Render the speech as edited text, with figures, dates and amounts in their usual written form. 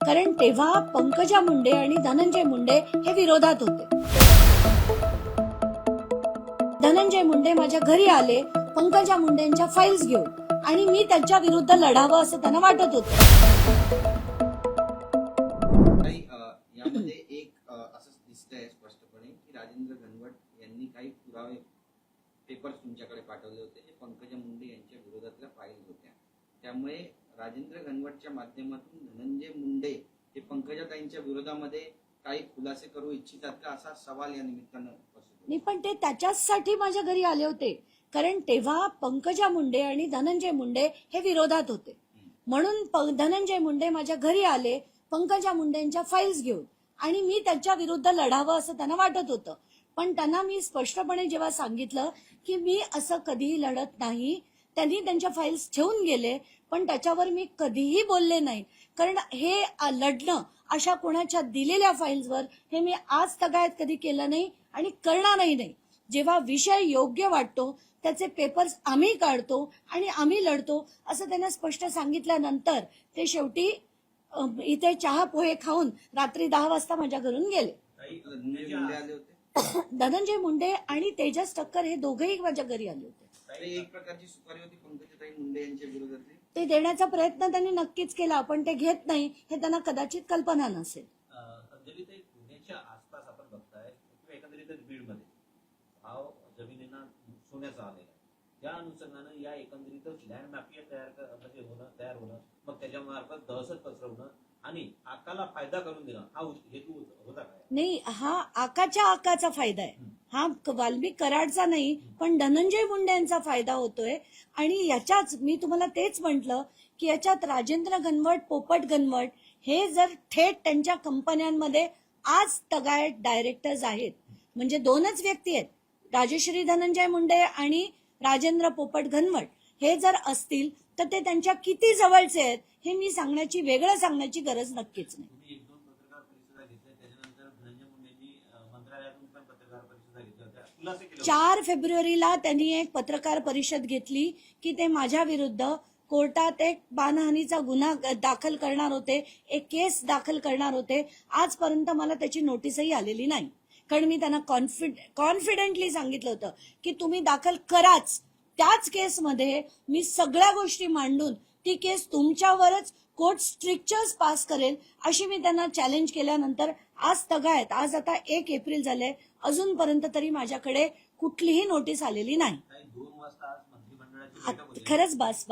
कारण तेव्हा पंकजा मुंडे आणि धनंजय मुंडे हे विरोधात होते. धनंजय मुंडे माझ्या घरी आले पंकजा मुंडेंच्या फाईल्स घेऊन आणि मी त्यांच्या विरुद्ध लढावं असं त्यांना वाटत होतं. यामध्ये एक असं दिसतंय स्पष्टपणे की राजेंद्र घनवट यांनी काही पुरावे पेपर्स तुमच्याकडे पाठवले होते जे पंकजा मुंडे यांच्या विरोधातल्या फाईल्स होत्या. त्यामुळे राजेंद्र घनवटच्या माध्यमातून धनंजय मुंडे हे पंकजाताईंच्या विरोधामध्ये काही खुलासे करू इच्छितात का, असा सवाल या निमित्तानं नाही. पण ते त्याच्यासाठी माझ्या घरी आले होते कारण तेव्हा पंकजा मुंडे आणि धनंजय मुंडे हे विरोधात होते. म्हणून धनंजय मुंडे माझ्या घरी आले पंकजा मुंडेंच्या फाईल्स घेऊन आणि मी त्यांच्या विरुद्ध लढावं असं त्यांना वाटत होतं. पण त्यांना मी स्पष्टपणे जेव्हा सांगितलं की मी असं कधीही लढत नाही, त्यांनी त्यांच्या फाईल्स ठेवून गेले पण त्याच्यावर मी कधीही बोलले नाही. कारण हे लढणं अशा कोणाच्या दिलेल्या फाईल्सवर हे मी आज तगायत कधी केलं नाही आणि करणारही नाही. जेव्हा विषय योग्य वाटतो त्याचे पेपर्स आम्ही काढतो आणि आम्ही लढतो असं त्यांना स्पष्ट सांगितल्यानंतर ते शेवटी इथे चहा पोहे खाऊन रात्री 10 वाजता माझ्या घरून गेले. धनंजय मुंडे आणि तेजस ठक्कर हे दोघेही माझ्या घरी आले होते. एक प्रकारची सुपारी होती पंकजाताई मुंडे यांच्या विरोधातली, ते देण्याचा प्रयत्न त्यांनी नक्कीच केला पण ते घेत नाही हे त्यांना कदाचित कल्पना नसेल. पुण्याच्या आसपास आपण बघताय किंवा एकंदरीत बीडमध्ये भाव जमिनींना सोन्याचा आलेला आहे. त्या अनुषंगानं या एकंदरीतच लँड माफिया तयार होणं मग त्याच्या मार्फत दहशत पसरवणं आणि आकाला फायदा करून देणं हा हेतू होता काय? नाही, हा आकाचा फायदा आहे. हा वाल्मिक कराडचा नाही पण धनंजय मुंडे यांचा फायदा होतोय. आणि याच्याच मी तुम्हाला तेच म्हटलं की याच्यात राजेंद्र घनवट, पोपट घनवट हे जर थेट त्यांच्या कंपन्यांमध्ये आज तगायत डायरेक्टर्स आहेत, म्हणजे दोनच व्यक्ती आहेत, राजश्री धनंजय मुंडे आणि राजेंद्र पोपट घनवट, हे जर असतील तर ते त्यांच्या किती जवळचे आहेत हे मी वेगळं सांगण्याची गरज नक्कीच नाही. 4 फेब्रुवारीला त्यांनी एक पत्रकार परिषद घेतली की ते माझ्या विरुद्ध कोर्टात एक मानहानीचा गुन्हा दाखल करणार होते, एक केस दाखल करणार होते. आजपर्यंत मला त्याची नोटीसही आलेली नाही. कारण मी त्यांना कॉन्फिडेंटली सांगितलं होतं की तुम्ही दाखल कराच. त्याच केसमध्ये मी सगळ्या गोष्टी मांडून ती केस तुमच्यावरच कोर्ट स्ट्रिक्चर्स पास करेल अशी मी त्यांना चॅलेंज केल्यानंतर आज तगायत, आज आता 1 एप्रिल झाले, अजूनपर्यंत तरी माझ्याकडे कुठलीही नोटीस आलेली नाही. खरंच खरंच बस